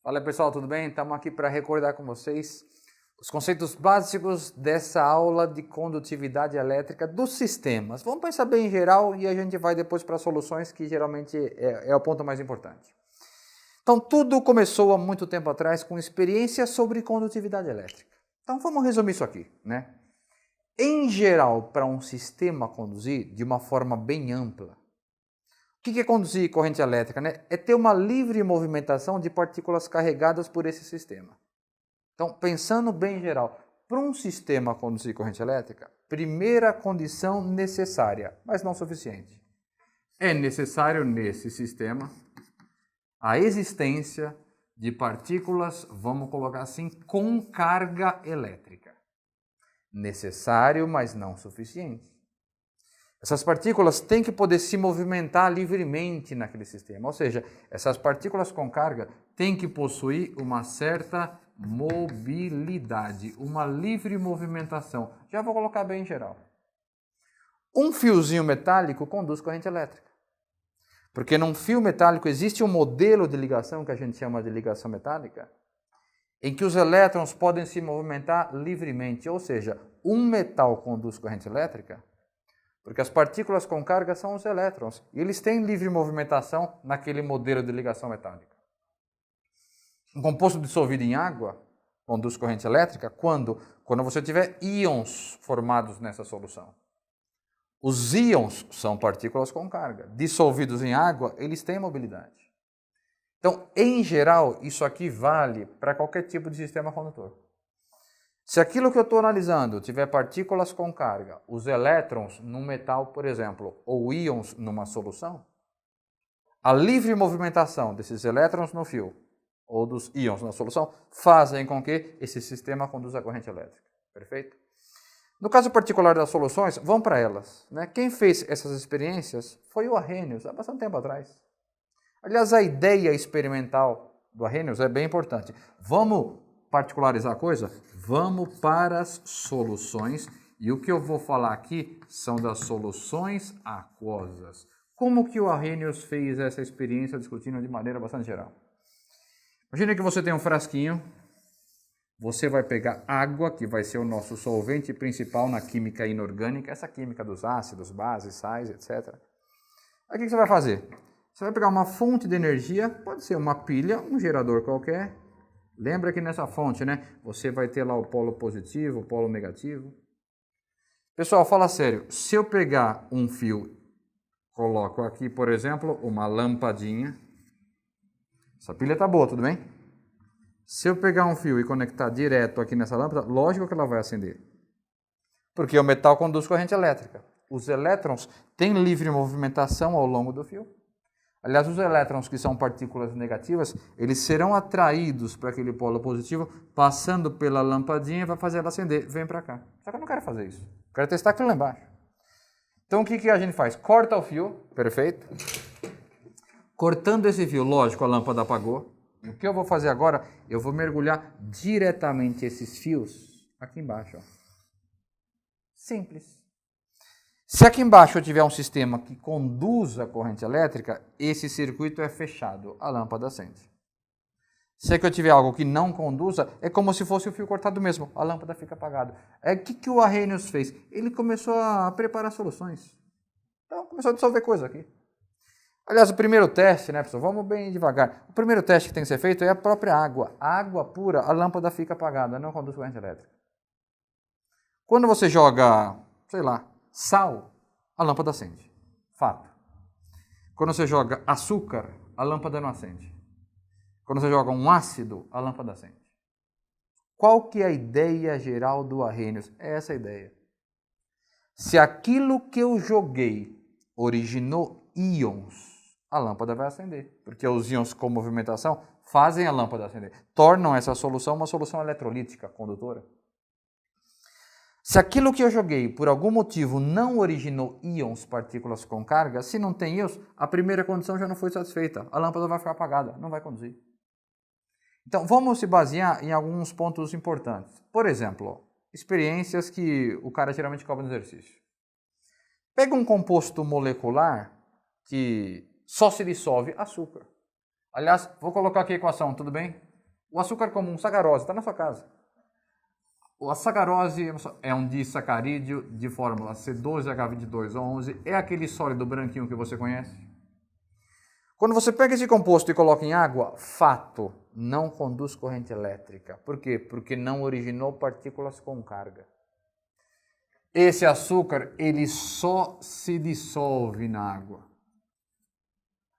Fala pessoal, tudo bem? Estamos aqui para recordar com vocês os conceitos básicos dessa aula de condutividade elétrica dos sistemas. Vamos pensar bem em geral e a gente vai depois para soluções, que geralmente é o ponto mais importante. Então, tudo começou há muito tempo atrás com experiências sobre condutividade elétrica. Então, vamos resumir isso aqui, né? Em geral, para um sistema conduzir de uma forma bem ampla, o que é conduzir corrente elétrica, né? É ter uma livre movimentação de partículas carregadas por esse sistema. Então, pensando bem em geral, para um sistema conduzir corrente elétrica, primeira condição necessária, mas não suficiente. É necessário nesse sistema a existência de partículas, vamos colocar assim, com carga elétrica. Necessário, mas não suficiente. Essas partículas têm que poder se movimentar livremente naquele sistema, ou seja, essas partículas com carga têm que possuir uma certa mobilidade, uma livre movimentação. Já vou colocar bem em geral. Um fiozinho metálico conduz corrente elétrica, porque num fio metálico existe um modelo de ligação que a gente chama de ligação metálica, em que os elétrons podem se movimentar livremente, ou seja, um metal conduz corrente elétrica, porque as partículas com carga são os elétrons, e eles têm livre movimentação naquele modelo de ligação metálica. Um composto dissolvido em água conduz corrente elétrica quando você tiver íons formados nessa solução. Os íons são partículas com carga. Dissolvidos em água, eles têm mobilidade. Então, em geral, isso aqui vale para qualquer tipo de sistema condutor. Se aquilo que eu estou analisando tiver partículas com carga, os elétrons num metal, por exemplo, ou íons numa solução, a livre movimentação desses elétrons no fio ou dos íons na solução fazem com que esse sistema conduza a corrente elétrica. Perfeito? No caso particular das soluções, vamos para elas, né? Quem fez essas experiências foi o Arrhenius, há bastante tempo atrás. Aliás, a ideia experimental do Arrhenius é bem importante. Vamos particularizar a coisa? Vamos para as soluções. E o que eu vou falar aqui são das soluções aquosas. Como que o Arrhenius fez essa experiência discutindo de maneira bastante geral? Imagina que você tem um frasquinho, você vai pegar água, que vai ser o nosso solvente principal na química inorgânica, essa química dos ácidos, bases, sais, etc. Aí o que você vai fazer? Você vai pegar uma fonte de energia, pode ser uma pilha, um gerador qualquer. Lembra que nessa fonte, né, você vai ter lá o polo positivo, o polo negativo. Pessoal, fala sério, se eu pegar um fio, coloco aqui, por exemplo, uma lampadinha. Essa pilha está boa, tudo bem? Se eu pegar um fio e conectar direto aqui nessa lâmpada, lógico que ela vai acender. Porque o metal conduz corrente elétrica. Os elétrons têm livre movimentação ao longo do fio. Aliás, os elétrons que são partículas negativas, eles serão atraídos para aquele polo positivo, passando pela lampadinha e vai fazer ela acender. Vem para cá. Só que eu não quero fazer isso. Eu quero testar aquilo lá embaixo. Então, o que a gente faz? Corta o fio. Perfeito. Cortando esse fio, lógico, a lâmpada apagou. O que eu vou fazer agora? Eu vou mergulhar diretamente esses fios aqui embaixo. Ó. Simples. Se aqui embaixo eu tiver um sistema que conduza a corrente elétrica, esse circuito é fechado, a lâmpada acende. Se aqui eu tiver algo que não conduza, é como se fosse o fio cortado mesmo, a lâmpada fica apagada. O que o Arrhenius fez? Ele começou a preparar soluções. Então, começou a dissolver coisa aqui. Aliás, o primeiro teste, né, pessoal? Vamos bem devagar. O primeiro teste que tem que ser feito é a própria água. A água pura, a lâmpada fica apagada, não conduz corrente elétrica. Quando você joga, sei lá, sal, a lâmpada acende. Fato. Quando você joga açúcar, a lâmpada não acende. Quando você joga um ácido, a lâmpada acende. Qual que é a ideia geral do Arrhenius? É essa a ideia. Se aquilo que eu joguei originou íons, a lâmpada vai acender. Porque os íons com movimentação fazem a lâmpada acender. Tornam essa solução uma solução eletrolítica, condutora. Se aquilo que eu joguei, por algum motivo, não originou íons, partículas com carga, se não tem íons, a primeira condição já não foi satisfeita. A lâmpada vai ficar apagada, não vai conduzir. Então, vamos se basear em alguns pontos importantes. Por exemplo, experiências que o cara geralmente cobra no exercício. Pega um composto molecular que só se dissolve açúcar. Aliás, vou colocar aqui a equação, tudo bem? O açúcar comum, sacarose, está na sua casa. A sacarose é um disacarídeo de fórmula C12H22O11, é aquele sólido branquinho que você conhece. Quando você pega esse composto e coloca em água, fato, não conduz corrente elétrica. Por quê? Porque não originou partículas com carga. Esse açúcar, ele só se dissolve na água.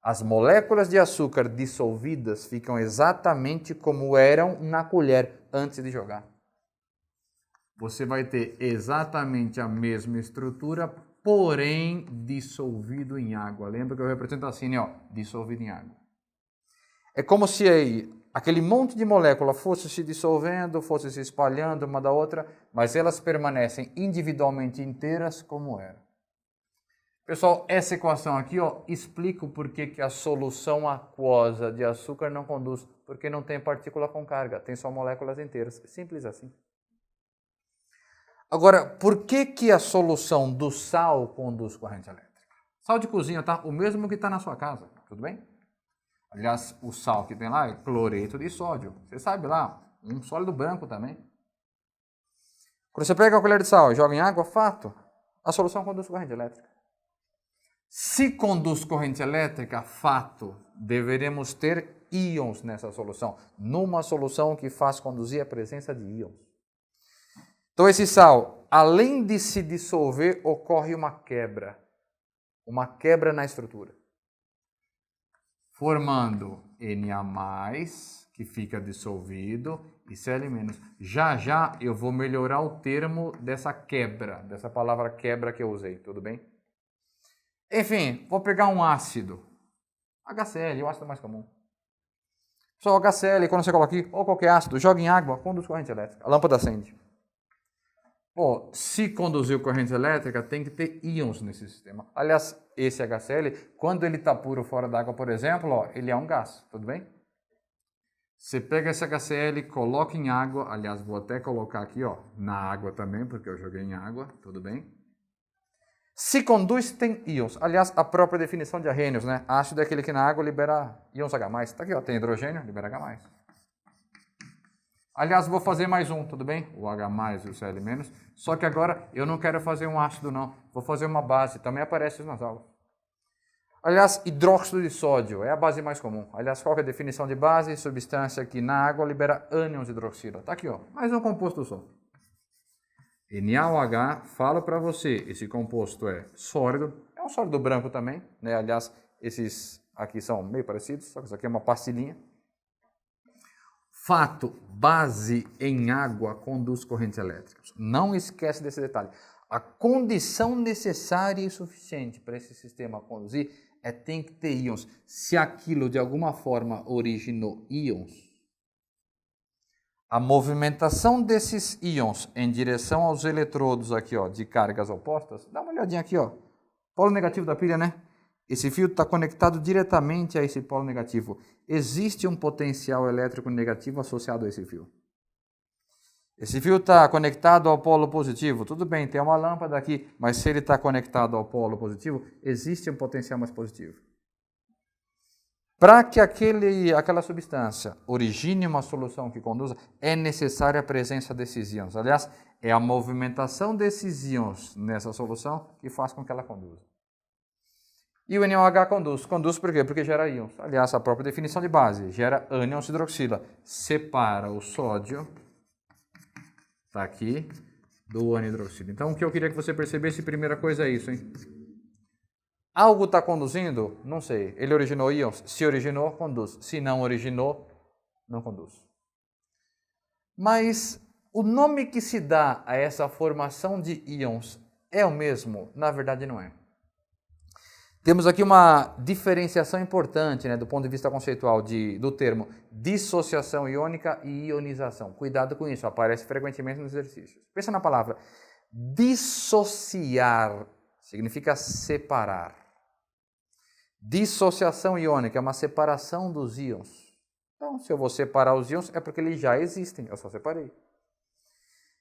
As moléculas de açúcar dissolvidas ficam exatamente como eram na colher antes de jogar. Você vai ter exatamente a mesma estrutura, porém dissolvido em água. Lembra que eu represento assim, ó, dissolvido em água. É como se aí aquele monte de molécula fosse se dissolvendo, fosse se espalhando uma da outra, mas elas permanecem individualmente inteiras como eram. Pessoal, essa equação aqui, ó, explica o porquê que a solução aquosa de açúcar não conduz, porque não tem partícula com carga, tem só moléculas inteiras. Simples assim. Agora, por que a solução do sal conduz corrente elétrica? Sal de cozinha, tá? O mesmo que está na sua casa, tudo bem? Aliás, o sal que tem lá é cloreto de sódio. Você sabe lá, um sólido branco também. Quando você pega a colher de sal e joga em água, fato, a solução conduz corrente elétrica. Se conduz corrente elétrica, fato, deveremos ter íons nessa solução. Numa solução que faz conduzir a presença de íons. Então esse sal, além de se dissolver, ocorre uma quebra na estrutura, formando Na+, que fica dissolvido, e Cl-. Já já eu vou melhorar o termo dessa quebra, dessa palavra quebra que eu usei, tudo bem? Enfim, vou pegar um ácido, HCl, o ácido mais comum. Só HCl, quando você coloca aqui, ou qualquer ácido, joga em água, conduz corrente elétrica, a lâmpada acende. Bom, se conduziu corrente elétrica, tem que ter íons nesse sistema. Aliás, esse HCl, quando ele está puro fora d'água, por exemplo, ó, ele é um gás, tudo bem? Você pega esse HCl, coloca em água, aliás, vou até colocar aqui, ó, na água também, porque eu joguei em água, tudo bem? Se conduz, tem íons. Aliás, a própria definição de arrênios, né? Ácido é aquele que na água libera íons H+. Tá aqui, ó, tem hidrogênio, libera H+. Aliás, vou fazer mais um, tudo bem? O H+, e o Cl-. Só que agora eu não quero fazer um ácido, não. Vou fazer uma base. Também aparece isso nas aulas. Aliás, hidróxido de sódio é a base mais comum. Aliás, qual é a definição de base? Substância que na água libera ânions hidroxila. Tá aqui, ó. Mais um composto só. NaOH, falo para você, esse composto é sólido. É um sólido branco também, né? Aliás, esses aqui são meio parecidos, só que isso aqui é uma pastilhinha. Fato, base em água conduz correntes elétricas. Não esquece desse detalhe. A condição necessária e suficiente para esse sistema conduzir é tem que ter íons. Se aquilo de alguma forma originou íons, a movimentação desses íons em direção aos eletrodos aqui, ó, de cargas opostas, dá uma olhadinha aqui, ó. Polo negativo da pilha, né? Esse fio está conectado diretamente a esse polo negativo. Existe um potencial elétrico negativo associado a esse fio. Esse fio está conectado ao polo positivo. Tudo bem, tem uma lâmpada aqui, mas se ele está conectado ao polo positivo, existe um potencial mais positivo. Para que aquela substância origine uma solução que conduza, é necessária a presença desses íons. Aliás, é a movimentação desses íons nessa solução que faz com que ela conduza. E o NaOH conduz. Conduz por quê? Porque gera íons. Aliás, a própria definição de base, gera ânions hidroxila. Separa o sódio, tá aqui, do ânion hidroxila. Então, o que eu queria que você percebesse, primeira coisa é isso, hein? Algo está conduzindo? Não sei. Ele originou íons? Se originou, conduz. Se não originou, não conduz. Mas o nome que se dá a essa formação de íons é o mesmo? Na verdade, não é. Temos aqui uma diferenciação importante, né, do ponto de vista conceitual do termo dissociação iônica e ionização. Cuidado com isso, aparece frequentemente nos exercícios. Pensa na palavra dissociar, significa separar. Dissociação iônica é uma separação dos íons. Então, se eu vou separar os íons, é porque eles já existem, eu só separei.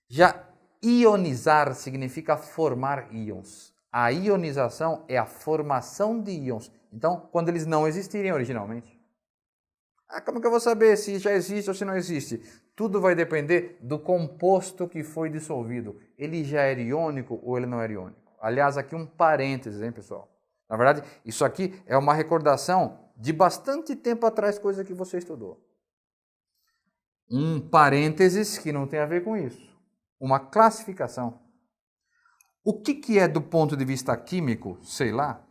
Já ionizar significa formar íons. A ionização é a formação de íons. Então, quando eles não existirem originalmente. Como que eu vou saber se já existe ou se não existe? Tudo vai depender do composto que foi dissolvido. Ele já era iônico ou ele não era iônico? Aliás, aqui um parênteses, hein, pessoal? Na verdade, isso aqui é uma recordação de bastante tempo atrás, coisa que você estudou. Um parênteses que não tem a ver com isso. Uma classificação. O que é do ponto de vista químico, sei lá,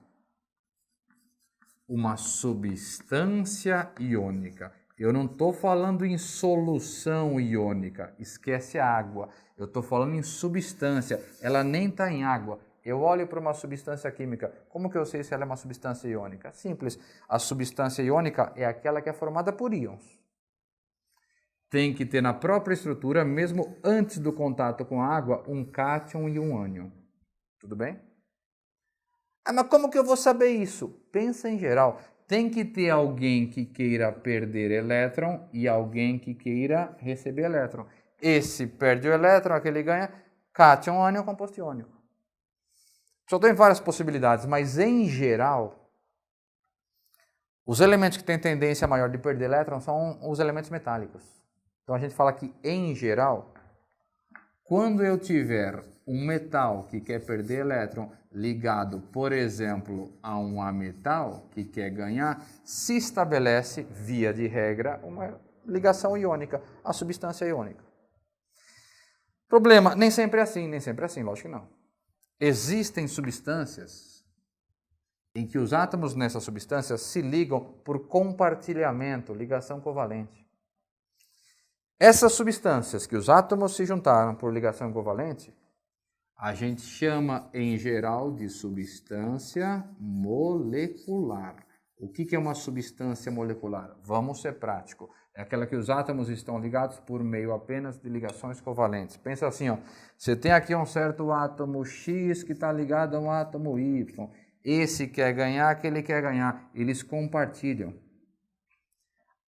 uma substância iônica? Eu não estou falando em solução iônica, esquece a água. Eu estou falando em substância, ela nem está em água. Eu olho para uma substância química, como que eu sei se ela é uma substância iônica? Simples, a substância iônica é aquela que é formada por íons. Tem que ter na própria estrutura, mesmo antes do contato com a água, um cátion e um ânion. Tudo bem? Mas como que eu vou saber isso? Pensa em geral. Tem que ter alguém que queira perder elétron e alguém que queira receber elétron. Esse perde o elétron, aquele ganha cátion, ânion, composto iônico. Só tem várias possibilidades, mas em geral, os elementos que têm tendência maior de perder elétron são os elementos metálicos. Então a gente fala que, em geral, quando eu tiver um metal que quer perder elétron ligado, por exemplo, a um ametal que quer ganhar, se estabelece, via de regra, uma ligação iônica, a substância iônica. Problema, nem sempre é assim, lógico que não. Existem substâncias em que os átomos nessas substâncias se ligam por compartilhamento, ligação covalente. Essas substâncias que os átomos se juntaram por ligação covalente, a gente chama em geral de substância molecular. O que é uma substância molecular? Vamos ser prático. É aquela que os átomos estão ligados por meio apenas de ligações covalentes. Pensa assim, ó, você tem aqui um certo átomo X que está ligado a um átomo Y. Esse quer ganhar, aquele quer ganhar. Eles compartilham.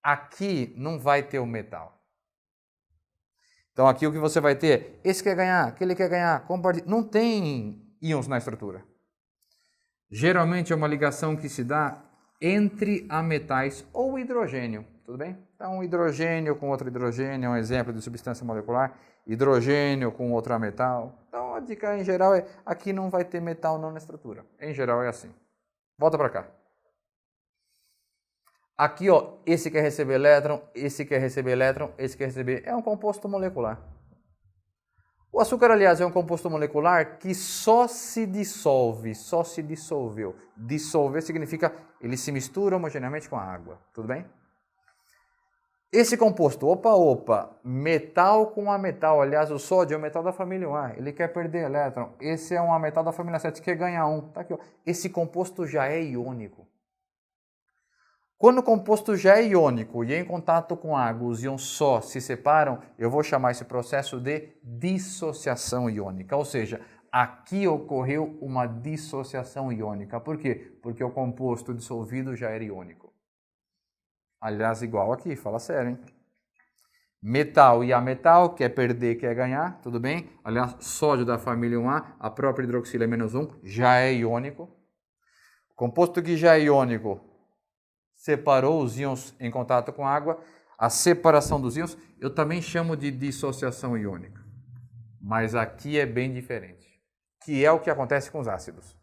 Aqui não vai ter o metal. Então aqui o que você vai ter, esse quer ganhar, aquele quer ganhar, compartilha. Não tem íons na estrutura. Geralmente é uma ligação que se dá entre ametais ou hidrogênio, tudo bem? Então hidrogênio com outro hidrogênio é um exemplo de substância molecular, hidrogênio com outro ametal. Então a dica em geral é, aqui não vai ter metal não na estrutura. Em geral é assim. Volta para cá. Aqui, ó, esse quer receber elétron, esse quer receber elétron, esse quer receber... É um composto molecular. O açúcar, aliás, é um composto molecular que só se dissolve, só se dissolveu. Dissolver significa ele se mistura homogeneamente com a água, tudo bem? Esse composto, metal com ametal, aliás, o sódio é um metal da família 1A, ele quer perder elétron. Esse é um ametal da família 7, quer ganhar um. Tá aqui, ó. Esse composto já é iônico. Quando o composto já é iônico e em contato com água, os íons só se separam, eu vou chamar esse processo de dissociação iônica. Ou seja, aqui ocorreu uma dissociação iônica. Por quê? Porque o composto dissolvido já era iônico. Aliás, igual aqui, fala sério, hein? Metal e ametal, quer perder, quer ganhar, tudo bem? Aliás, sódio da família 1A, a própria hidroxila -1, já é iônico. Composto que já é iônico, separou os íons em contato com a água, a separação dos íons eu também chamo de dissociação iônica. Mas aqui é bem diferente, que é o que acontece com os ácidos.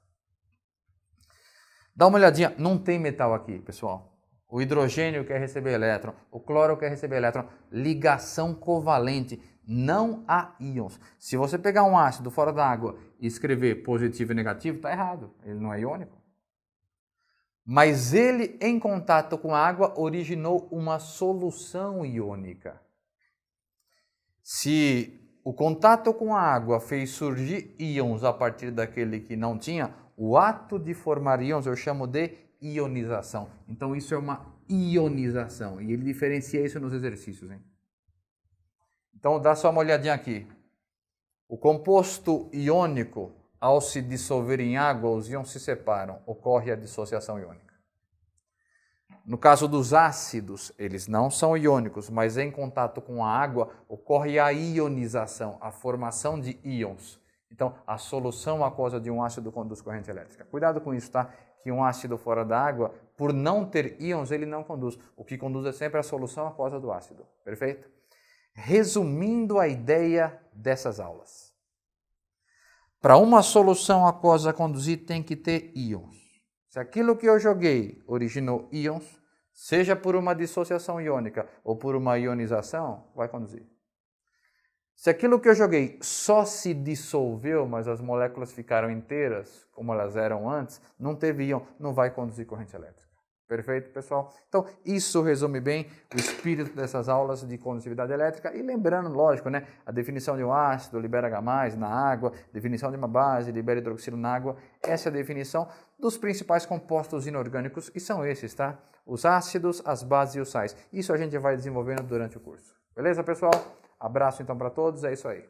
Dá uma olhadinha, não tem metal aqui, pessoal. O hidrogênio quer receber elétron, o cloro quer receber elétron, ligação covalente, não há íons. Se você pegar um ácido fora da água e escrever positivo e negativo, está errado, ele não é iônico. Mas ele, em contato com a água, originou uma solução iônica. Se o contato com a água fez surgir íons a partir daquele que não tinha, o ato de formar íons eu chamo de ionização. Então isso é uma ionização e ele diferencia isso nos exercícios, hein? Então dá só uma olhadinha aqui. O composto iônico, ao se dissolver em água, os íons se separam, ocorre a dissociação iônica. No caso dos ácidos, eles não são iônicos, mas em contato com a água ocorre a ionização, a formação de íons. Então, a solução aquosa de um ácido conduz corrente elétrica. Cuidado com isso, tá? Que um ácido fora da água por não ter íons, ele não conduz. O que conduz é sempre a solução aquosa do ácido. Perfeito? Resumindo a ideia dessas aulas. Para uma solução aquosa conduzir, tem que ter íons. Se aquilo que eu joguei originou íons, seja por uma dissociação iônica ou por uma ionização, vai conduzir. Se aquilo que eu joguei só se dissolveu, mas as moléculas ficaram inteiras, como elas eram antes, não teve íon, não vai conduzir corrente elétrica. Perfeito, pessoal? Então, isso resume bem o espírito dessas aulas de condutividade elétrica. E lembrando, lógico, né, a definição de um ácido libera H+, na água, definição de uma base libera hidroxilo na água. Essa é a definição dos principais compostos inorgânicos, e são esses, tá? Os ácidos, as bases e os sais. Isso a gente vai desenvolvendo durante o curso. Beleza, pessoal? Abraço então para todos, é isso aí.